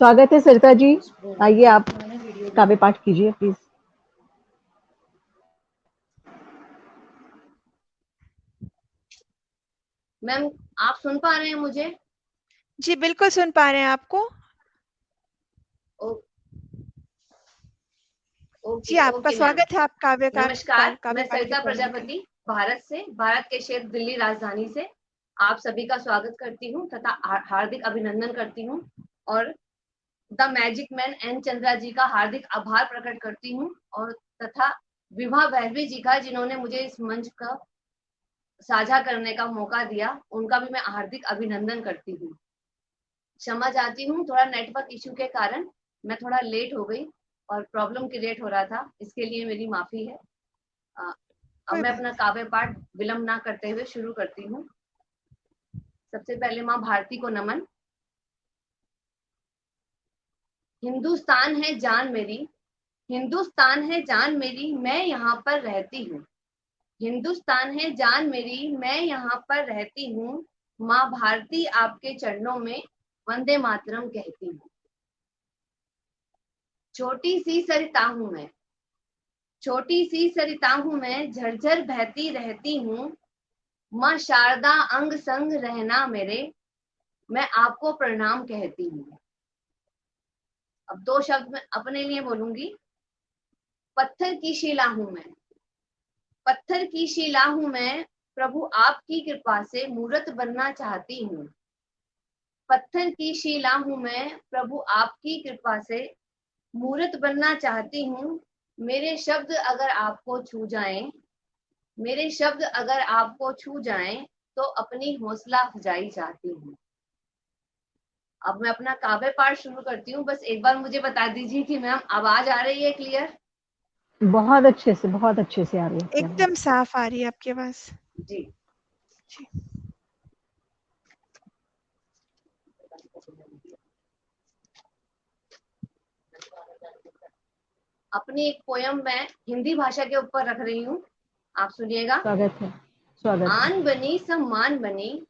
स्वागत है सरिता जी। आइए आप काव्य पाठ कीजिए प्लीज। मैम, आप सुन पा रहे हैं मुझे? जी बिल्कुल सुन पा रहे हैं आपको। ओ, जी ओके आपका ओके मैम। स्वागत है। आप नमस्कार, काव्य मैं पाठ के सरिता प्रोग्राम के लिए। प्रजापति भारत के क्षेत्र दिल्ली राजधानी से आप सभी का स्वागत करती हूँ तथा हार्दिक अभिनंदन करती हूँ और the magic man N Chandra ji का हार्दिक आभार प्रकट करती हूँ और तथा विभा भैरवी जी का जिन्होंने मुझे इस मंच का साझा करने का मौका दिया, उनका भी मैं हार्दिक अभिनंदन करती हूँ। क्षमा चाहती हूँ, थोड़ा नेटवर्क इश्यू के कारण मैं थोड़ा लेट हो गई और प्रॉब्लम क्रिएट हो रहा था, इसके लिए मेरी माफी है। अब कोई मैं बात अपना काव्य पाठ विलंब ना करते हुए शुरू करती हूँ। सबसे पहले माँ भारती को नमन। हिंदुस्तान है जान मेरी, हिंदुस्तान है जान मेरी, मैं यहाँ पर रहती हूँ। हिंदुस्तान है जान मेरी, मैं यहाँ पर रहती हूँ। माँ भारती आपके चरणों में वंदे मातरम कहती हूँ। छोटी सी सरिता हूँ मैं, छोटी सी सरिता हूँ मैं, झरझर बहती रहती हूँ। माँ शारदा अंग संग रहना मेरे, मैं आपको प्रणाम कहती हूँ। अब दो शब्द मैं अपने लिए बोलूंगी। पत्थर की शिला हूं मैं, पत्थर की शिला हूं मैं, प्रभु आपकी कृपा से मूर्त बनना चाहती हूँ। पत्थर की शिला हूं मैं, प्रभु आपकी कृपा से मूर्त बनना चाहती हूँ। मेरे शब्द अगर आपको छू जाएं, मेरे शब्द अगर आपको छू जाएं, तो अपनी हौसला अफजाई चाहती हूँ। अब मैं अपना काव्य पाठ शुरू करती हूँ। बस एक बार मुझे बता दीजिए कि मैम आवाज आ रही है क्लियर? बहुत अच्छे से आ रही है आपकी आवाज। एकदम साफ आ रही है आपकी आवाज। जी। जी अपनी एक पोयम मैं हिंदी भाषा के ऊपर रख रही हूँ, आप सुनिएगा। स्वागत है, स्वागत है। आन बनी सम्मान बनी,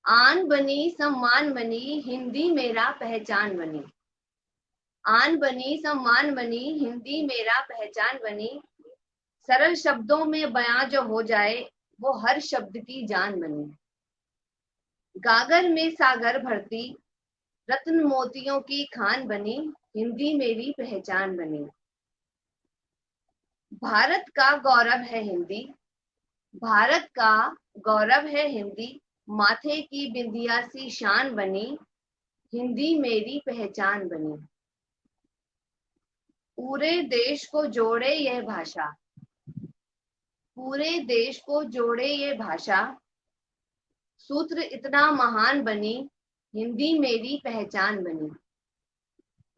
आन बनी सम्मान बनी, हिंदी मेरा पहचान बनी। आन बनी सम्मान बनी, हिंदी मेरा पहचान बनी। सरल शब्दों में बयां जो हो जाए, वो हर शब्द की जान बनी। गागर में सागर भरती, रत्न मोतियों की खान बनी, हिंदी मेरी पहचान बनी। भारत का गौरव है हिंदी, भारत का गौरव है हिंदी, माथे की बिंदिया सी शान बनी, हिंदी मेरी पहचान बनी। पूरे देश को जोड़े यह भाषा, पूरे देश को जोड़े ये भाषा, सूत्र इतना महान बनी, हिंदी मेरी पहचान बनी।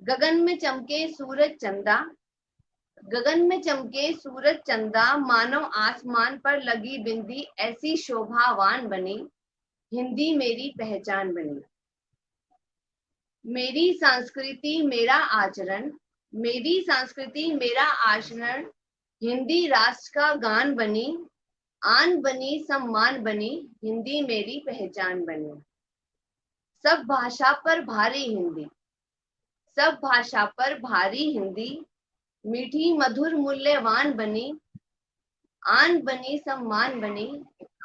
गगन में चमके सूरज चंदा, गगन में चमके सूरज चंदा, मानो आसमान पर लगी बिंदी ऐसी शोभावान बनी, हिंदी मेरी पहचान बनी। मेरी संस्कृति मेरा आचरण, मेरी संस्कृति मेरा आचरण, हिंदी राष्ट्र का गान बनी, आन बनी सम्मान बनी, हिंदी मेरी पहचान बनी। सब भाषा पर भारी हिंदी, सब भाषा पर भारी हिंदी, मीठी मधुर मूल्यवान बनी, आन बनी सम्मान बनी,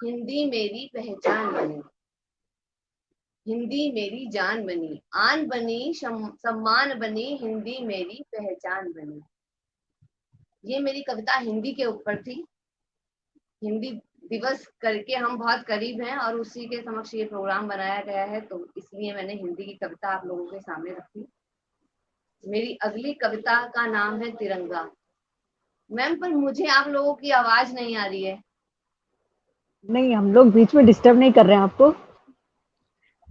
हिंदी मेरी पहचान बनी। हिंदी मेरी जान बनी, आन बनी सम्मान बनी, हिंदी मेरी पहचान बनी। ये मेरी कविता हिंदी के ऊपर थी। हिंदी दिवस करके हम बहुत करीब हैं और उसी के समक्ष ये प्रोग्राम बनाया गया है, तो इसलिए मैंने हिंदी की कविता आप लोगों के सामने रखी। मेरी अगली कविता का नाम है तिरंगा। मैम, पर मुझे आप लोगों की आवाज नहीं आ रही है। नहीं, हम लोग बीच में डिस्टर्ब नहीं कर रहे हैं आपको।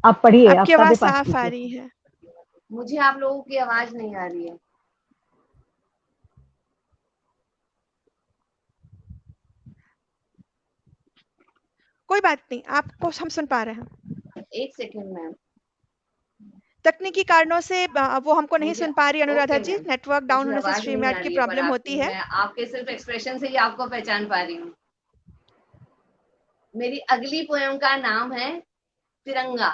आप पढ़िए, आप आपकी काव्य आवाज पाठ साफ आ कीजिए। रही है। मुझे आप लोगों की आवाज नहीं आ रही है। कोई बात नहीं, आपको हम सुन पा रहे हैं। एक सेकेंड मैम। तकनीकी कारणों से वो हमको नहीं मुझे सुन पा रही अनुराधा ओके जी। मैम, नेटवर्क डाउन मुझे होने से आवाज स्ट्रीम नहीं आ ऐड की रही है, पर प्रॉब्लम आप होती है। मैं आपके सिर्फ एक्सप्रेशन से ही आपको पहचान पा रही हूँ। मेरी अगली पोयम का नाम है तिरंगा।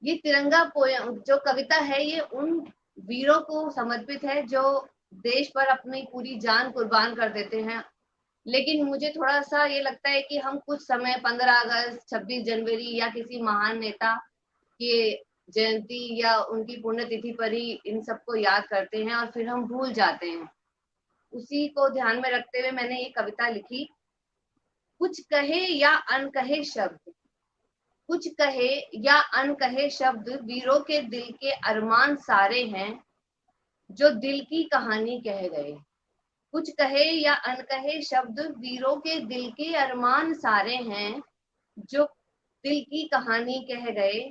ये तिरंगा पोयम जो कविता है ये उन वीरों को समर्पित है जो देश पर अपनी पूरी जान कुर्बान कर देते हैं। लेकिन मुझे थोड़ा सा ये लगता है कि हम कुछ समय 15 अगस्त 26 जनवरी या किसी महान नेता के जयंती या उनकी पुण्यतिथि पर ही इन सबको याद करते हैं और फिर हम भूल जाते हैं। उसी को ध्यान में रखते हुए मैंने ये कविता लिखी। कुछ कहे या अनकहे शब्द, कुछ कहे या अनकहे शब्द, वीरों के दिल के अरमान सारे हैं जो दिल की कहानी कह गए। कुछ कहे या अनकहे शब्द, वीरों के दिल के अरमान सारे हैं जो दिल की कहानी कह गए।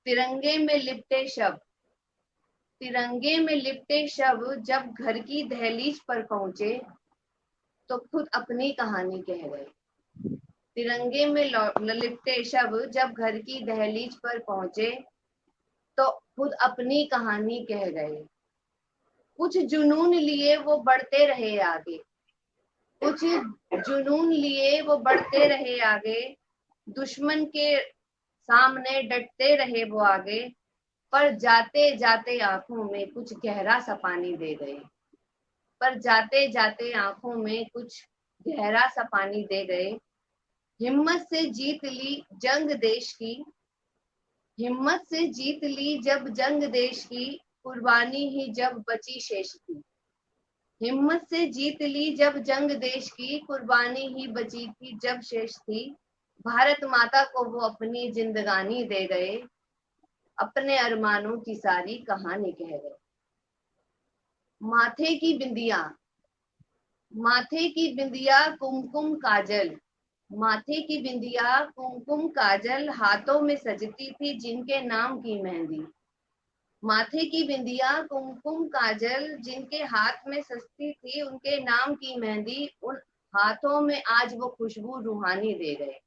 तिरंगे में लिपटे शब्द, तिरंगे में लिपटे शब्द जब घर की दहलीज पर पहुंचे तो खुद अपनी कहानी कह गए। तिरंगे में लिपटे शब्द जब घर की दहलीज पर पहुंचे तो खुद अपनी कहानी कह गए। कुछ जुनून लिए वो बढ़ते रहे आगे, कुछ जुनून लिए वो बढ़ते रहे आगे, दुश्मन के सामने डटते रहे वो आगे, पर जाते जाते आंखों में कुछ गहरा सा पानी दे गए। पर जाते जाते आंखों में कुछ गहरा सा पानी दे गए। हिम्मत से जीत ली जंग देश की, हिम्मत से जीत ली जब जंग देश की, कुर्बानी ही जब बची शेष थी। हिम्मत से जीत ली जब जंग देश की, कुर्बानी ही बची थी जब शेष थी। भारत माता को वो अपनी जिंदगानी दे गए, अपने अरमानों की सारी कहानी कह गए। माथे की बिंदिया, माथे की बिंदिया कुमकुम काजल, माथे की बिंदिया कुमकुम काजल, हाथों में सजती थी जिनके नाम की मेहंदी। माथे की बिंदिया कुमकुम काजल, जिनके हाथ में सजती थी उनके नाम की मेहंदी, उन हाथों में आज वो खुशबू रूहानी दे गए।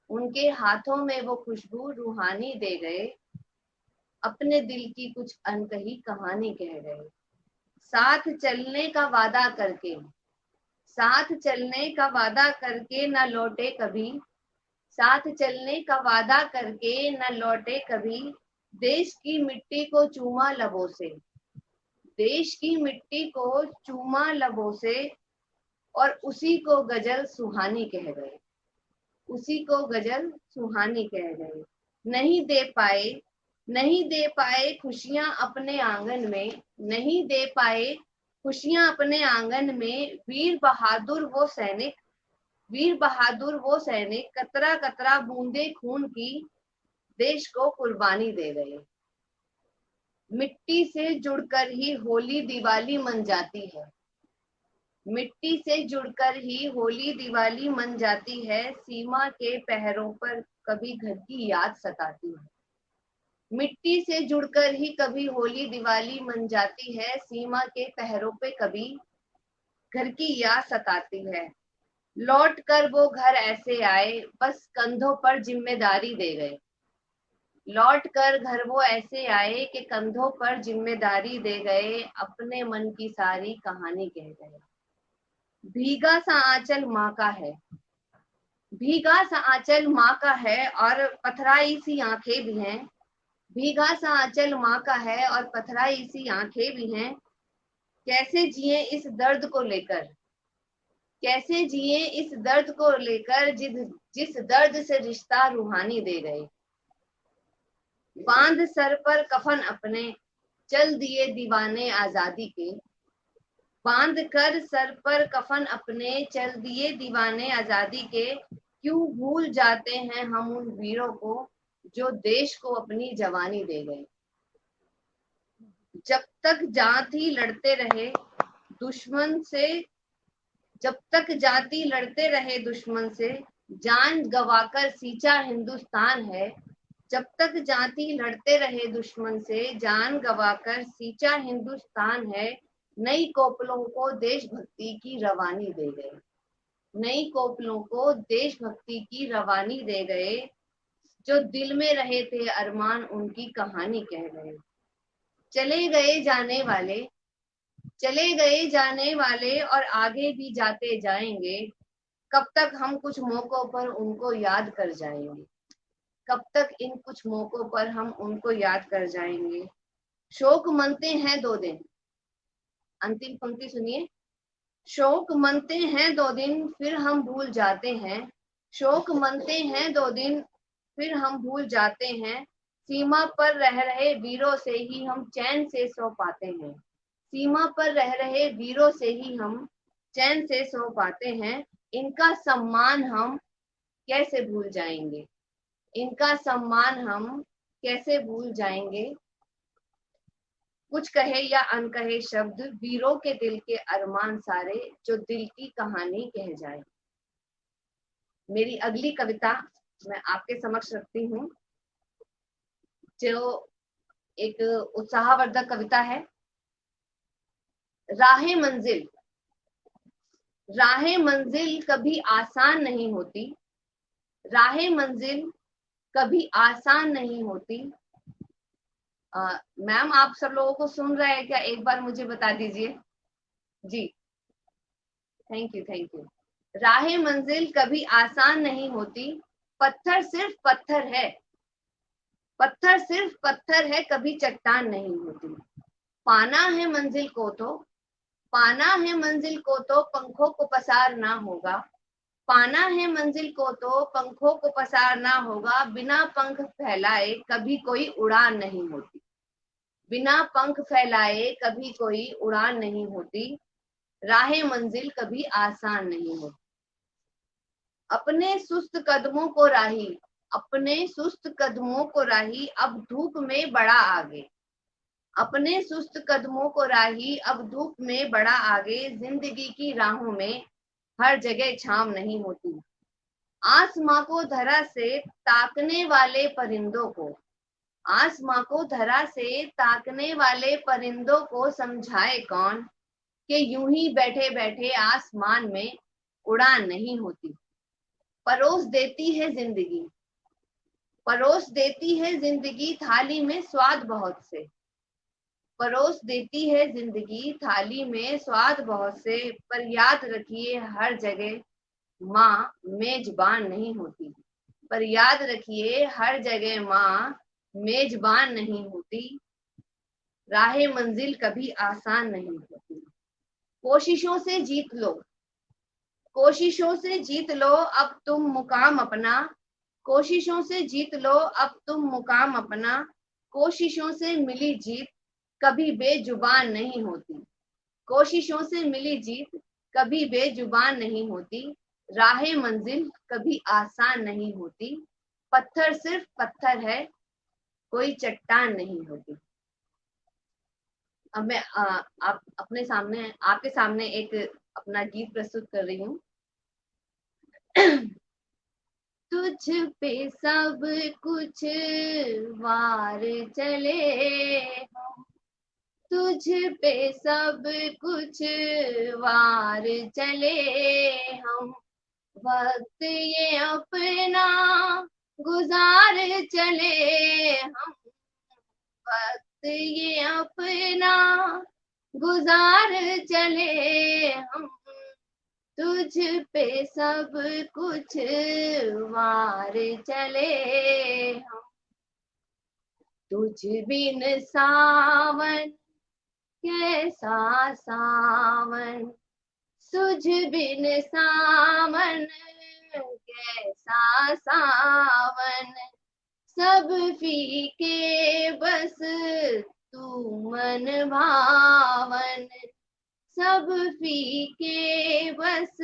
उनके हाथों में वो खुशबू रूहानी दे गए, अपने दिल की कुछ अनकही कहानी कह गए। साथ चलने का वादा करके, साथ चलने का वादा करके न लौटे कभी, साथ चलने का वादा करके न लौटे कभी। देश की मिट्टी को चूमा लबों से, देश की मिट्टी को चूमा लबों से, और उसी को गजल सुहानी कह गए, उसी को गजल सुहानी कह गए। नहीं दे पाए, नहीं दे पाए खुशियां अपने आंगन में, नहीं दे पाए खुशियां अपने आंगन में, वीर बहादुर वो सैनिक, वीर बहादुर वो सैनिक, कतरा कतरा बूंदे खून की देश को कुर्बानी दे गए। मिट्टी से जुड़कर ही होली दिवाली मन जाती है, मिट्टी से जुड़कर ही होली दिवाली मन जाती है। सीमा के पहरों पर कभी घर की याद सताती है, मिट्टी से जुड़कर ही कभी होली दिवाली मन जाती है। सीमा के पहरों पे कभी घर की याद सताती है। लौट कर वो घर ऐसे आए बस कंधों पर जिम्मेदारी दे गए, लौट कर घर वो ऐसे आए कि कंधों पर जिम्मेदारी दे गए, अपने मन की सारी कहानी कह गए। भीगा सा आंचल माँ का है, भीगा सा आंचल माँ का है और पथराई सी आंखें भी हैं, भीगा सा आंचल माँ का है और पथराई सी आंखें भी हैं। कैसे जिए इस दर्द को लेकर, कैसे जिए इस दर्द को लेकर, जिस दर्द से रिश्ता रूहानी दे गए। बांध सर पर कफन अपने चल दिए दीवाने आजादी के, बांध कर सर पर कफन अपने चल दिए दीवाने आजादी के। क्यों भूल जाते हैं हम उन वीरों को जो देश को अपनी जवानी दे गए। जब तक जाति लड़ते रहे दुश्मन से, जब तक जाति लड़ते रहे दुश्मन से, जान गवाकर सींचा हिंदुस्तान है। जब तक जाति लड़ते रहे दुश्मन से, जान गवाकर सींचा हिंदुस्तान है। नई कोपलों को देशभक्ति की रवानी दे गए, नई कोपलों को देशभक्ति की रवानी दे गए। जो दिल में रहे थे अरमान उनकी कहानी कह गए। चले गए जाने वाले, चले गए जाने वाले और आगे भी जाते जाएंगे, कब तक हम कुछ मौकों पर उनको याद कर जाएंगे। कब तक इन कुछ मौकों पर हम उनको याद कर जाएंगे। शोक मनते हैं 2 दिन, अंतिम पंक्ति सुनिए। शोक मनते हैं 2 दिन फिर हम भूल जाते हैं। शोक मनते हैं 2 दिन फिर हम भूल जाते हैं। सीमा पर रह रहे वीरों से ही हम चैन से सो पाते हैं। सीमा पर रह रहे वीरों से ही हम चैन से सो पाते हैं। इनका सम्मान हम कैसे भूल जाएंगे। इनका सम्मान हम कैसे भूल जाएंगे। कुछ कहे या अनकहे शब्द, वीरों के दिल के अरमान सारे, जो दिल की कहानी कह जाए। मेरी अगली कविता मैं आपके समक्ष रखती हूँ, जो एक उत्साहवर्धक कविता है। राहे मंजिल। राहे मंजिल कभी आसान नहीं होती। राहे मंजिल कभी आसान नहीं होती। मैम, आप सब लोगों को सुन रहे हैं क्या? एक बार मुझे बता दीजिए। जी, थैंक यू, थैंक यू। राहे मंजिल कभी आसान नहीं होती। पत्थर सिर्फ पत्थर है। पत्थर सिर्फ पत्थर है, कभी चट्टान नहीं होती। पाना है मंजिल को तो, पाना है मंजिल को तो पंखों को पसारना होगा। पाना है मंजिल को तो पंखों को पसारना होगा। बिना पंख फैलाए कभी कोई उड़ान नहीं होती। बिना पंख फैलाए कभी कोई उड़ान नहीं होती। राहे मंजिल कभी आसान नहीं होती। अपने सुस्त कदमों को राही, अपने सुस्त कदमों को राही, अब धूप में बड़ा आगे। अपने सुस्त कदमों को राही, अब धूप में बड़ा आगे। जिंदगी की राहों में हर जगह छांव नहीं होती। आसमां को धरा से ताकने वाले परिंदों को, आसमां को धरा से ताकने वाले परिंदों को समझाए कौन कि यूं ही बैठे बैठे आसमान में उड़ान नहीं होती। परोस देती है जिंदगी, परोस देती है जिंदगी थाली में स्वाद बहुत से। परोस देती है जिंदगी थाली में स्वाद बहुत से। पर याद रखिए हर जगह माँ मेजबान नहीं होती। पर याद रखिए हर जगह माँ मेजबान नहीं होती। राहे मंजिल कभी आसान नहीं होती। कोशिशों से जीत लो, कोशिशों से जीत लो अब तुम मुकाम अपना। कोशिशों से जीत लो अब तुम मुकाम अपना। कोशिशों से मिली जीत कभी बेजुबान नहीं होती। कोशिशों से मिली जीत कभी बेजुबान नहीं होती। राहे मंजिल कभी आसान नहीं होती। पत्थर सिर्फ पत्थर है, कोई चट्टान नहीं होती। अब मैं आप अपने सामने, आपके सामने एक अपना गीत प्रस्तुत कर रही हूँ। तुझ पे सब कुछ वार चले हम, तुझ पे सब कुछ वार चले हम। वक्त ये अपना गुजार चले हम, वक्त ये अपना गुजार चले हम। तुझ पे सब कुछ वार चले हम। तुझ बिन सावन कैसा सावन, तुझ बिन सावन कैसा सावन। सब फीके बस तू मन भावन। सब फीके बस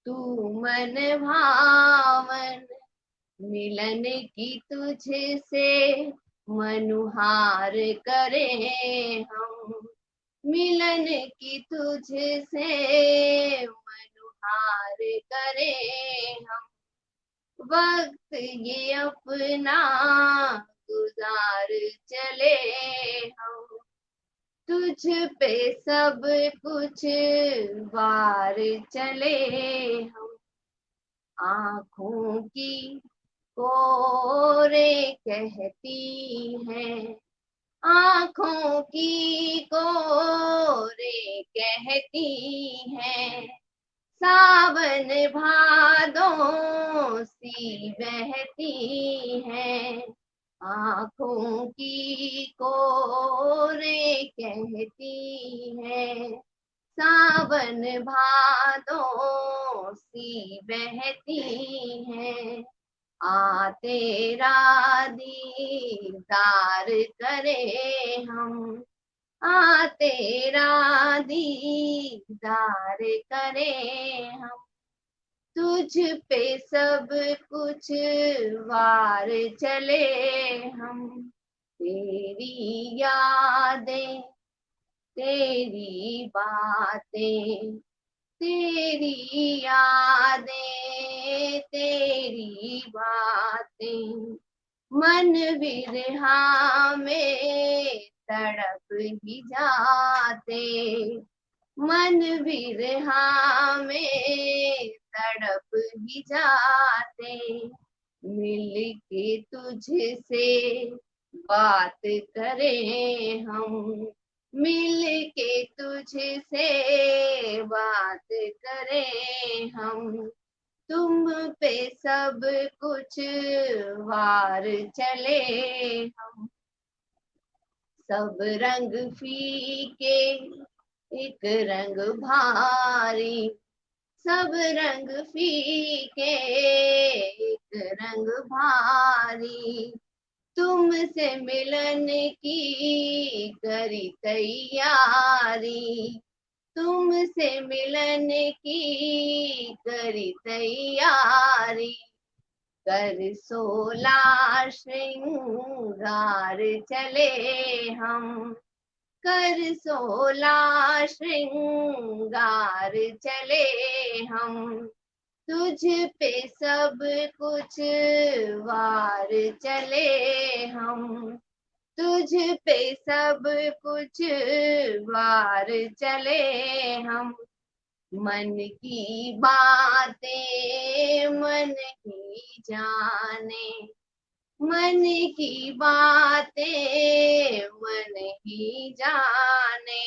तू मन भावन। मिलन की तुझसे मनुहार करें हम, मिलन की तुझसे मनुहार करें हम। वक्त ये अपना गुजार चले हम। तुझ पे सब कुछ वार चले हम। आँखों की कोरे कहती हैं, आँखों की कोरे कहती हैं। सावन भादों सी बहती है, आँखों की कोरे कहती है। सावन भादों सी बहती है, आ तेरा दीदार करे हम, आ तेरा दीदार करे हम। तुझ पे सब कुछ वार चले हम, तेरी यादें तेरी बातें, तेरी यादें तेरी बातें, मन विरहा में तड़प ही जाते, मन विरहा में तड़प ही जाते। मिल के तुझसे बात करें हम, मिल के तुझसे बात करें हम। तुम पे सब कुछ वार चले हम, सब रंग फीके एक रंग भारी, सब रंग फीके एक रंग भारी। तुमसे मिलन की करी तैयारी, तुमसे मिलन की करी तैयारी। कर 16 श्रृंगार चले हम, कर 16 श्रृंगार चले हम। तुझ पे सब कुछ वार चले हम, तुझ पे सब कुछ वार चले हम। मन की बातें मन ही जाने, मन की बातें मन ही जाने।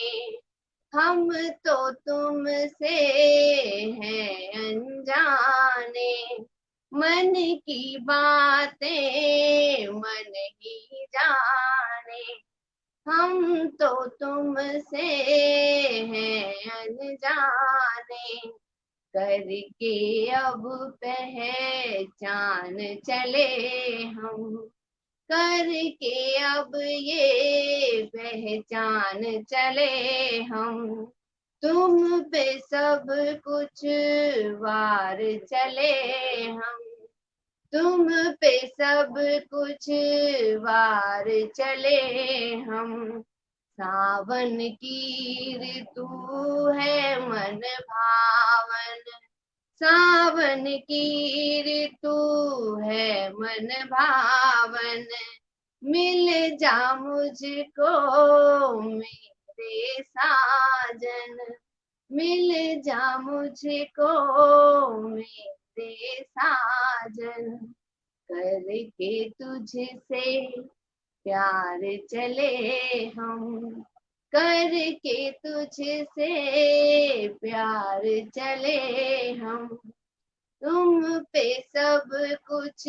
हम तो तुमसे हैं अनजाने, मन की बातें मन ही जाने। हम तो तुमसे हैं अनजाने, करके अब पहचान चले हम, करके अब ये पहचान चले हम। तुम पे सब कुछ वार चले हम, तुम पे सब कुछ वार चले हम। सावन की ऋतु है मन भावन, सावन की ऋतु है मन भावन। मिल जा मुझको मेरे साजन, मिल जा मुझको मेरे साजन। करके तुझसे प्यार चले हम, करके तुझसे प्यार चले हम। तुम पे सब कुछ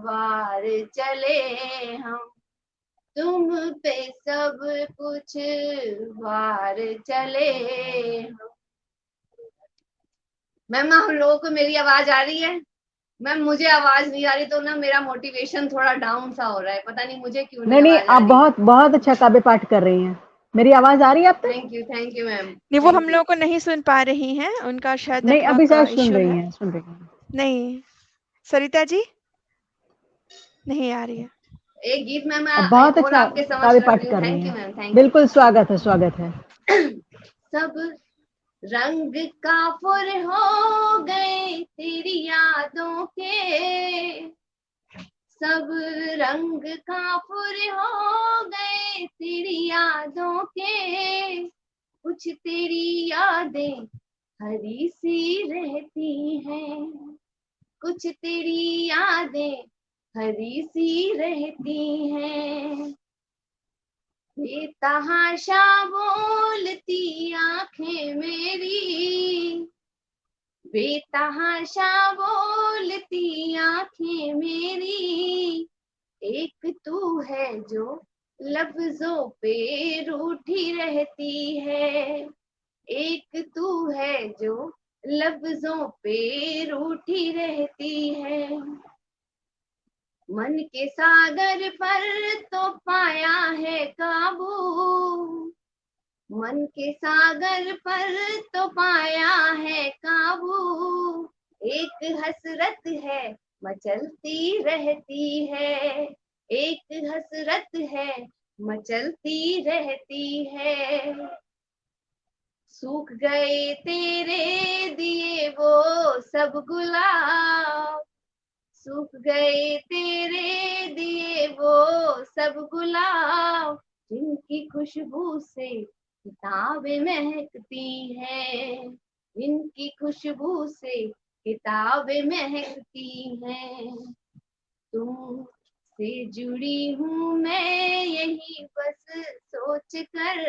वार चले हम, तुम पे सब कुछ वार चले हम। मैम हम लोगों को मेरी आवाज आ रही है? मैम मुझे आवाज नहीं आ रही तो ना मेरा मोटिवेशन थोड़ा डाउन सा हो रहा है, पता नहीं मुझे क्यों नहीं नहीं आवाज आ आप रही। बहुत बहुत अच्छा काव्य पाठ कर रही हैं। मेरी आवाज आ रही है आप तक? Thank you ma'am. नहीं, वो हम लोग को नहीं सुन पा रही हैं, उनका शायद नहीं अभी नेटवर्क शायद सुन इश्यू रही है। हैं, सुन रही हैं। नहीं, सरिता जी नहीं आ रही है। एक गीत मैम अब बहुत और अच्छा आपके समझ काव्य रख पाठ रही हूँ। कर रही थैंक यू हैं। Ma'am, thank you. बिल्कुल स्वागत है, स्वागत है। सब रंग काफुर हो गए तेरी यादों के, सब रंग काफुर हो गए तेरी यादों के। कुछ तेरी यादें हरी सी रहती हैं, कुछ तेरी यादें हरी सी रहती हैं। बेतहाशा बोलती आंखें मेरी, बेतहाशा बोलती आंखें मेरी, एक तू है जो लफ्जों पे रूठी रहती है, एक तू है जो लफ्जों पे रूठी रहती है। मन के सागर पर तो पाया है काबू, मन के सागर पर तो पाया है काबू, एक हसरत है मचलती रहती है, एक हसरत है मचलती रहती है। सूख गए तेरे दिए वो सब गुलाब, सूख गए तेरे दिए वो सब गुलाब, जिनकी खुशबू से किताबें महकती हैं, जिनकी खुशबू से किताबें महकती हैं। तुम से जुड़ी हूँ मैं यही बस सोच कर,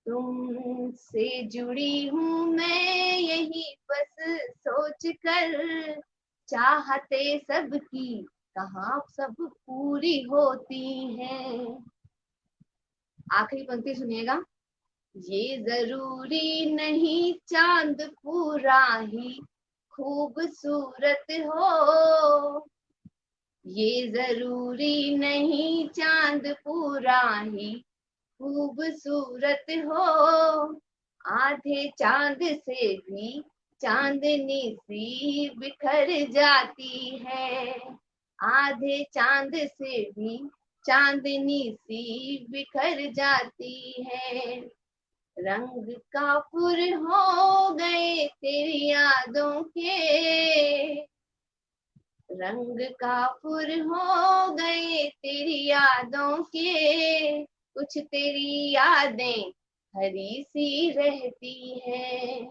तुमसे जुड़ी हूँ मैं यही बस सोच कर, चाहते सबकी कहाँ सब पूरी होती हैं। आखिरी पंक्ति सुनिएगा। ये जरूरी नहीं चांद पूरा ही खूबसूरत हो, ये जरूरी नहीं चांद पूरा ही खूबसूरत हो, आधे चांद से भी चांदनी सी बिखर जाती है, आधे चांद से भी चांदनी सी बिखर जाती है। रंग काफुर हो गए तेरी यादों के, रंग काफुर हो गए तेरी यादों के, कुछ तेरी यादें हरी सी रहती है,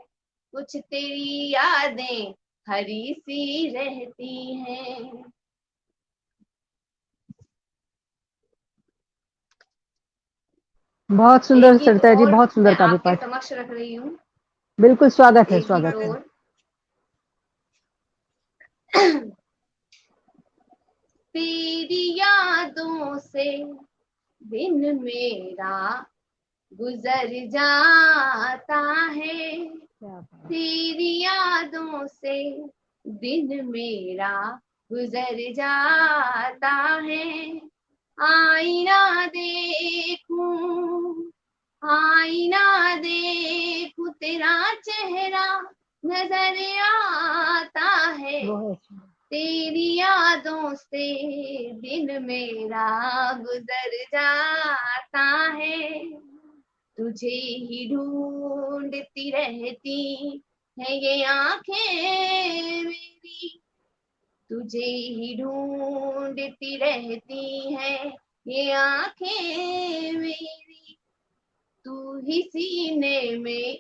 कुछ तेरी यादें हरी सी रहती हैं। बहुत एक सुंदर गीत सरिता जी, और बहुत मैं सुंदर काव्य आपके पाठ। समक्ष रख रही हूँ, बिल्कुल स्वागत है, एक गीत स्वागत है। और। तेरी यादों से दिन मेरा गुजर जाता है, तेरी यादों से दिन मेरा गुजर जाता है। आईना देखूं, आईना देखूं तेरा चेहरा नजर आता है, तेरी यादों से दिन मेरा गुजर जाता है। तुझे ही ढूंढती रहती है ये आंखें मेरी, तुझे ही ढूंढती रहती है ये आंखें मेरी, तू ही सीने में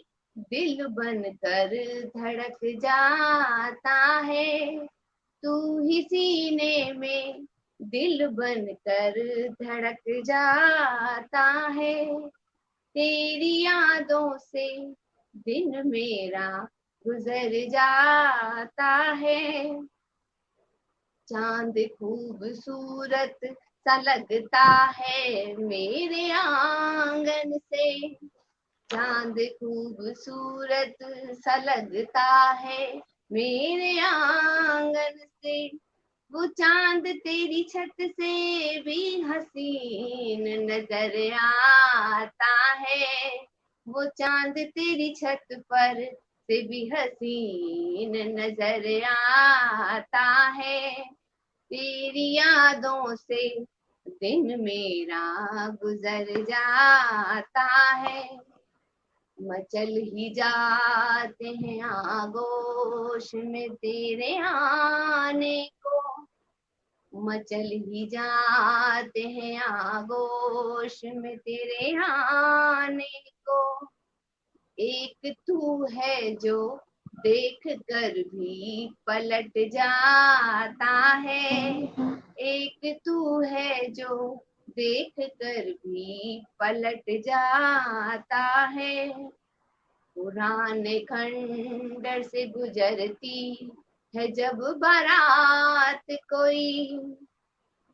दिल बनकर धड़क जाता है, तू ही सीने में दिल बनकर धड़क जाता है। तेरी यादों से दिन मेरा गुजर जाता है। चांद खूबसूरत सा लगता है मेरे आंगन से, चांद खूबसूरत सा लगता है मेरे आंगन से, वो चांद तेरी छत से भी हसीन नजर आता है, वो चांद तेरी छत पर से भी हसीन नजर आता है। तेरी यादों से दिन मेरा गुजर जाता है, मचल ही जाते हैं आगोश में तेरे आने को, मचल ही जाते हैं आगोश में तेरे आने को, एक तू है जो देख कर भी पलट जाता है, एक तू है जो देख कर भी पलट जाता है। पुराने खंडर से गुजरती है जब बारात कोई,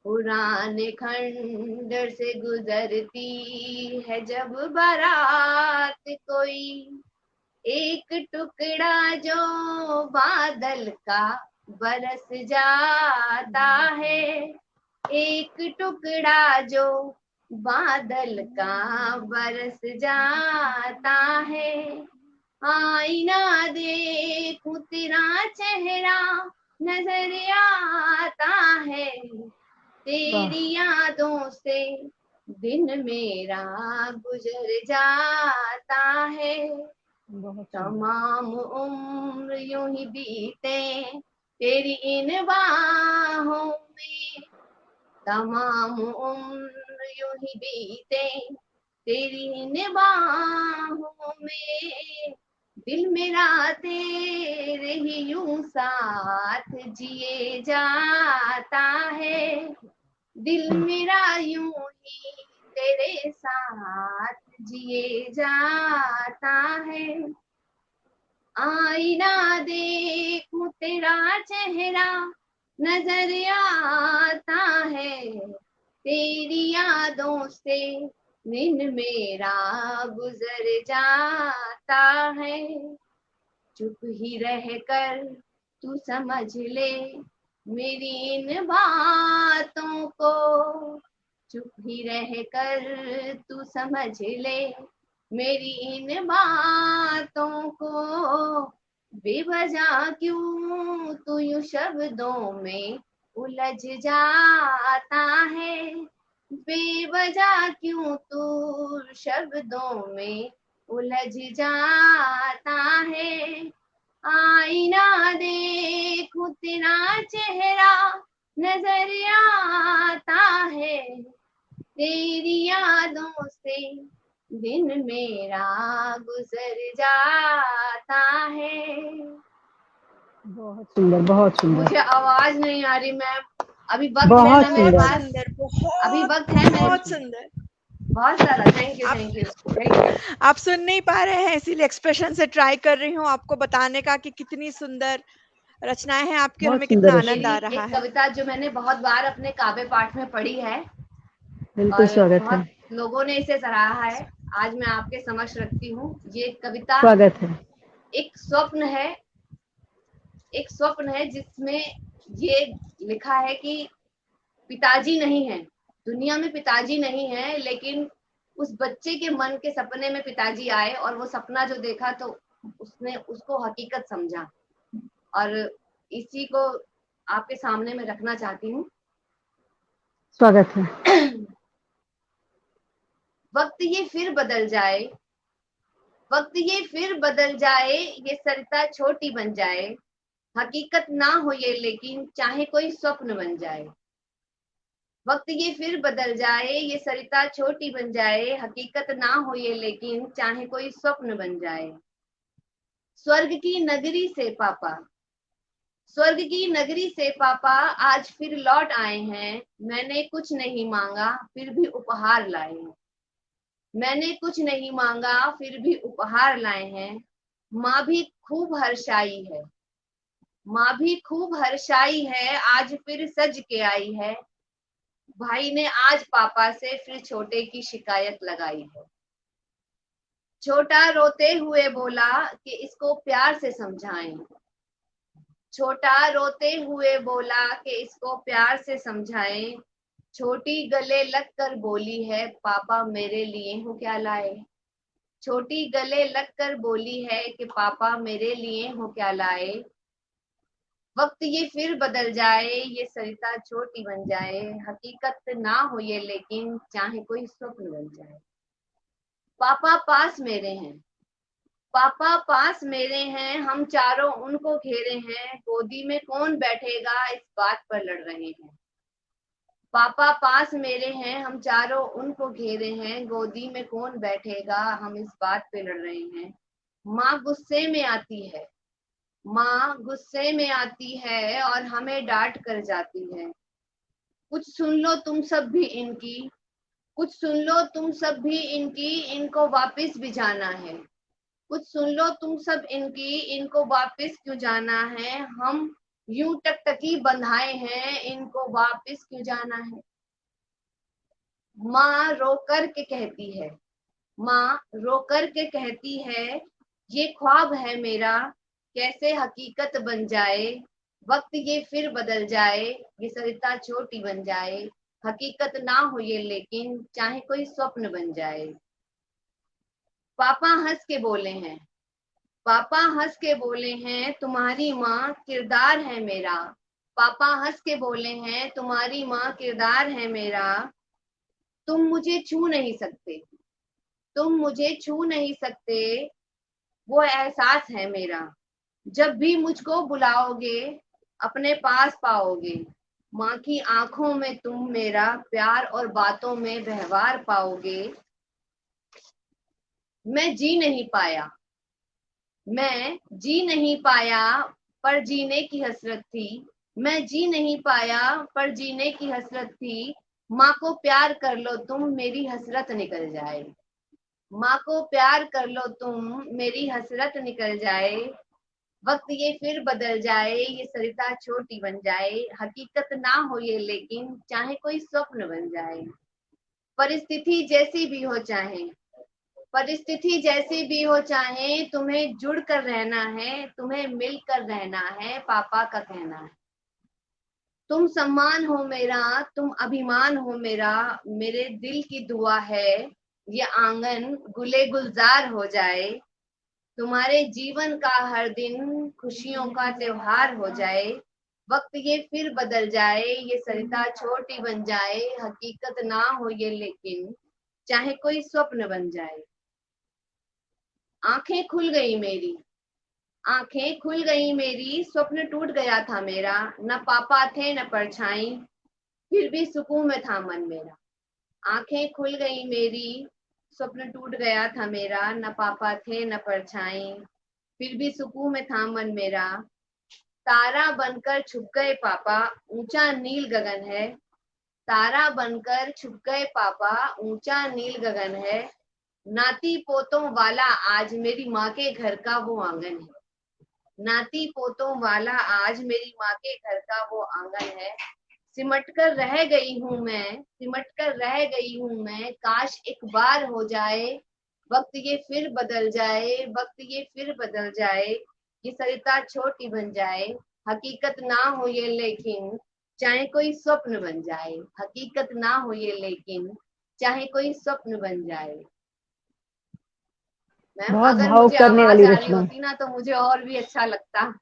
पुराने खंडर से गुजरती है जब बारात कोई, एक टुकड़ा जो बादल का बरस जाता है, एक टुकड़ा जो बादल का बरस जाता है। आईना देखूं तेरा चेहरा नजर आता है, तेरी यादों से दिन मेरा गुजर जाता है। तमाम उम्र यूं ही बीते तेरी इन बाहों में, तमाम उम्र यूं ही बीते तेरी इन बाहों में, दिल मेरा तेरे ही यूं साथ जिए जाता है, दिल मेरा यूं ही तेरे साथ जिए जाता है। आईना देखूं तेरा चेहरा नजर आता है, तेरी यादों से दिन मेरा गुजर जाता है। चुप ही रहकर तू समझ ले मेरी इन बातों को, चुप ही रहकर तू समझ ले मेरी इन बातों को, बेवजह क्यों तू यूं शब्दों में उलझ जाता है, बेवजह क्यों तू शब्दों में उलझ जाता है। आईना देखूं तेरा चेहरा नजर आता है, तेरी यादों से दिन मेरा गुजर जाता है। बहुत सुंदर, बहुत सुंदर। मुझे आवाज नहीं आ रही मैम, अभी वक्त बहुत है ना मेरे सुंदर। पास, सुंदर, अभी बहुत वक्त है मेरे बहुत पास सुंदर। बहुत सारा। Thank you thank you thank you. आप सुन नहीं पा रहे हैं इसीलिए एक्सप्रेशन से ट्राई कर रही हूँ आपको बताने का कि कितनी सुंदर रचनाएं हैं आपकी और बहुत हमें सुंदर कितना रचना। आनंद आ मेरी रहा एक है। कविता जो मैंने बहुत बार अपने काव्य पाठ में पढ़ी है बिल्कुल और स्वागत है। बहुत लोगों ने इसे सराहा है, आज मैं आपके समक्ष रखती हूँ। ये कविता स्वागत है। एक स्वप्न है, एक स्वप्न है जिसमें ये लिखा है कि पिताजी नहीं है, दुनिया में पिताजी नहीं है, लेकिन उस बच्चे के मन के सपने में पिताजी आए और वो सपना जो देखा तो उसने उसको हकीकत समझा, और इसी को आपके सामने में रखना चाहती हूँ। स्वागत है। वक्त ये फिर बदल जाए, वक्त ये फिर बदल जाए, ये सरिता छोटी बन जाए, हकीकत ना हो ये लेकिन चाहे कोई स्वप्न बन जाए। वक्त ये फिर बदल जाए, ये सरिता छोटी बन जाए, हकीकत ना हो ये लेकिन चाहे कोई स्वप्न बन जाए। स्वर्ग की नगरी से पापा, स्वर्ग की नगरी से पापा आज फिर लौट आए हैं, मैंने कुछ नहीं मांगा फिर भी उपहार लाए हैं, मैंने कुछ नहीं मांगा फिर भी उपहार लाए हैं। माँ भी खूब हर्षाई है, माँ भी खूब हर्षाई है, आज फिर सज के आई है, भाई ने आज पापा से फिर छोटे की शिकायत लगाई है। छोटा रोते हुए बोला कि इसको प्यार से समझाएं, छोटा रोते हुए बोला कि इसको प्यार से समझाएं, छोटी गले लग कर बोली है पापा मेरे लिए हो क्या लाए, छोटी गले लग कर बोली है कि पापा मेरे लिए हो क्या लाए। वक्त ये फिर बदल जाए, ये सरिता छोटी बन जाए, हकीकत ना हो ये लेकिन चाहे कोई स्वप्न बन जाए। पापा पास मेरे हैं, पापा पास मेरे हैं, हम चारों उनको घेरे हैं, गोदी में कौन बैठेगा इस बात पर लड़ रहे हैं। पापा पास मेरे हैं, हम चारों उनको घेरे हैं, गोदी में कौन बैठेगा हम इस बात पे लड़ रहे हैं। माँ गुस्से में आती है, माँ गुस्से में आती है और हमें डांट कर जाती है। कुछ सुन लो तुम सब भी इनकी, कुछ सुन लो तुम सब भी इनकी, इनको वापस भी जाना है, कुछ सुन लो तुम सब इनकी, इनको वापस क्यों जाना है, हम यूं टकटकी बंधाए हैं, इनको वापस क्यों जाना है। माँ रो कर के कहती है, माँ रो कर के कहती है, ये ख्वाब है मेरा, कैसे हकीकत बन जाए, वक्त ये फिर बदल जाए, ये सरिता छोटी बन जाए, हकीकत ना हो ये लेकिन चाहे कोई स्वप्न बन जाए। पापा हंस के बोले हैं, पापा हंस के बोले हैं, तुम्हारी माँ किरदार है मेरा। पापा हंस के बोले हैं, तुम्हारी माँ किरदार है मेरा। तुम मुझे छू नहीं सकते, तुम मुझे छू नहीं सकते, वो एहसास है मेरा। जब भी मुझको बुलाओगे अपने पास पाओगे, माँ की आंखों में तुम मेरा प्यार और बातों में व्यवहार पाओगे। मैं जी नहीं पाया, मैं जी नहीं पाया, पर जीने की हसरत थी। मैं जी नहीं पाया, पर जीने की हसरत थी। माँ को प्यार कर लो तुम, मेरी हसरत निकल जाए। माँ को प्यार कर लो तुम, मेरी हसरत निकल जाए। वक्त ये फिर बदल जाए, ये सरिता छोटी बन जाए, हकीकत ना हो ये लेकिन चाहे कोई स्वप्न बन जाए। परिस्थिति जैसी भी हो चाहे, परिस्थिति जैसी भी हो चाहे, तुम्हें जुड़ कर रहना है, तुम्हें मिलकर रहना है, पापा का कहना है। तुम सम्मान हो मेरा, तुम अभिमान हो मेरा, मेरे दिल की दुआ है ये आंगन गुले गुलजार हो जाए। तुम्हारे जीवन का हर दिन खुशियों का त्योहार हो जाए। वक्त ये फिर बदल जाए, ये सरिता छोटी बन जाए, हकीकत ना हो ये लेकिन चाहे कोई स्वप्न बन जाए। आंखें खुल गई मेरी, आंखें खुल गई मेरी, स्वप्न टूट गया था मेरा। न पापा थे न परछाई, फिर भी सुकून में था मन मेरा। आंखें खुल गई मेरी, स्वप्न टूट गया था मेरा। न पापा थे न परछाई, फिर भी सुकून में था मन मेरा। तारा बनकर छुप गए पापा, ऊंचा नील गगन है। तारा बनकर छुप गए पापा, ऊंचा नील गगन है। नाती पोतों वाला आज मेरी माँ के घर का वो आंगन है। नाती पोतों वाला आज मेरी माँ के घर का वो आंगन है। सिमट कर रह गई हूँ मैं, सिमट कर रह गई हूँ मैं, काश एक बार हो जाए। वक्त ये फिर बदल जाए, वक्त ये फिर बदल जाए, ये सरिता छोटी बन जाए। हकीकत ना हो ये लेकिन चाहे कोई स्वप्न बन जाए। हकीकत ना हो ये लेकिन चाहे कोई स्वप्न बन जाए। मैम बहुत अगर भावुक मुझे करने आवाज वाली आ रही रचना, होती ना तो मुझे और भी अच्छा लगता।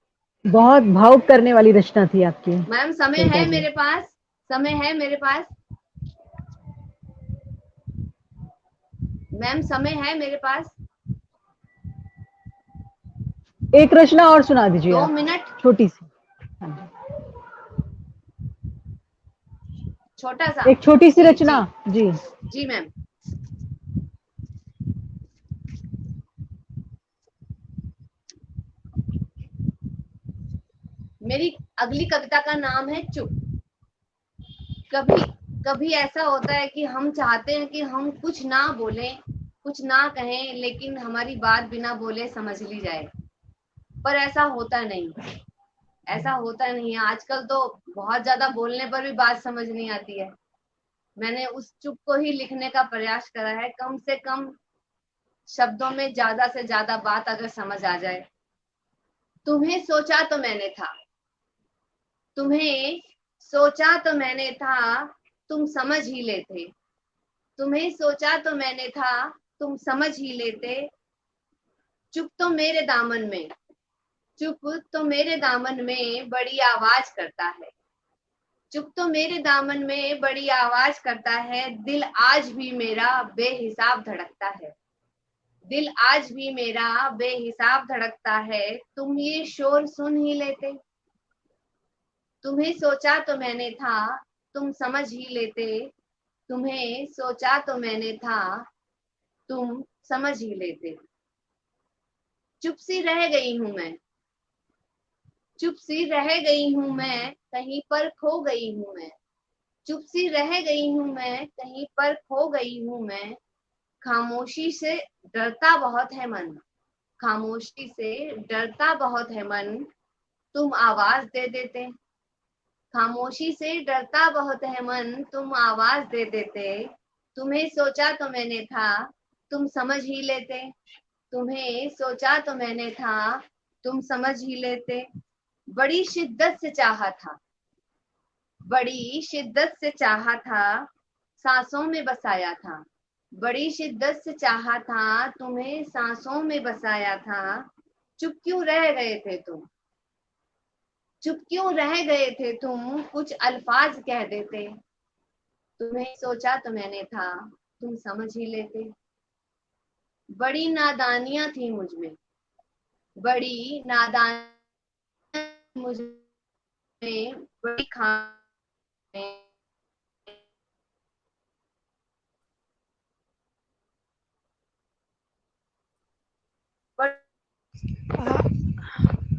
बहुत भावुक करने वाली रचना थी आपकी मैम समय सरिता है जी। मेरे पास, समय है मेरे पास, मैम समय है मेरे पास। एक रचना और सुना दीजिए 2 आप, मिनट, छोटी सी। हाँ जी। छोटा सा। एक छोटी सी जी रचना। जी जी। जी मैम। मेरी अगली कविता का नाम है चुप। कभी कभी ऐसा होता है कि हम चाहते हैं कि हम कुछ ना बोलें, कुछ ना कहें, लेकिन हमारी बात बिना बोले समझ ली जाए, पर ऐसा होता नहीं, ऐसा होता नहीं है। आजकल तो बहुत ज्यादा बोलने पर भी बात समझ नहीं आती है। मैंने उस चुप को ही लिखने का प्रयास करा है, कम से कम शब्दों में ज्यादा से ज्यादा बात अगर समझ आ जाए। तुम्हें सोचा तो मैंने था, तुम्हें सोचा तो मैंने था, तुम समझ ही लेते। तुम्हें सोचा तो मैंने था, तुम समझ ही लेते। चुप तो मेरे दामन में, चुप तो मेरे दामन में बड़ी आवाज करता है। चुप तो मेरे दामन में बड़ी आवाज करता है। दिल आज भी मेरा बेहिसाब धड़कता है। दिल आज भी मेरा बेहिसाब धड़कता है। तुम ये शोर सुन ही लेते। तुम्हें सोचा तो मैंने था, तुम समझ ही लेते। तुम्हें सोचा तो मैंने था, तुम समझ ही लेते। चुप सी रह गई हूं मैं, चुप सी रह गई हूं मैं, कहीं पर खो गई हूं मैं। चुप सी रह गई हूं मैं, कहीं पर खो गई हूं मैं। खामोशी से डरता बहुत है मन, खामोशी से डरता बहुत है मन, तुम आवाज दे देते। खामोशी से डरता बहुत है मन, तुम आवाज दे देते। तुम्हें सोचा तो मैंने था, तुम समझ ही लेते। तुम्हें सोचा तो मैंने था, तुम समझ ही लेते। बड़ी शिद्दत से चाहा था, बड़ी शिद्दत से चाहा था, सांसों में बसाया था। बड़ी शिद्दत से चाहा था, तुम्हें सांसों में बसाया था। चुप क्यों रह गए थे तुम, चुप क्यों रह गए थे तुम, कुछ अल्फाज कह देते। तुम्हें सोचा तो मैंने था, तुम समझ ही लेते। बड़ी नादानियां थी मुझ में, बड़ी नादानियां मुझ में, बड़ी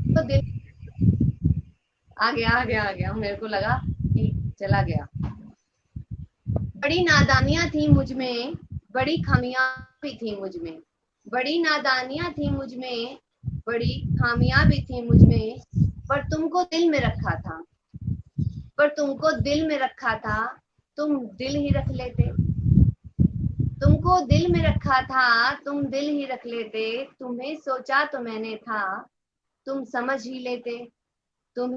तो दिल आ गया, मेरे को लगा कि चला गया। बड़ी नादानियां थी मुझ में, बड़ी खामियां भी थी मुझ में। बड़ी नादानियां थी मुझ में, बड़ी खामियां भी थी मुझ में। पर तुमको दिल में रखा था, पर तुमको दिल में रखा था, तुम दिल ही रख लेते। तुमको दिल में रखा था, तुम दिल ही रख लेते। तुम्हें सोचा तो मैंने था, तुम समझ ही लेते। तुम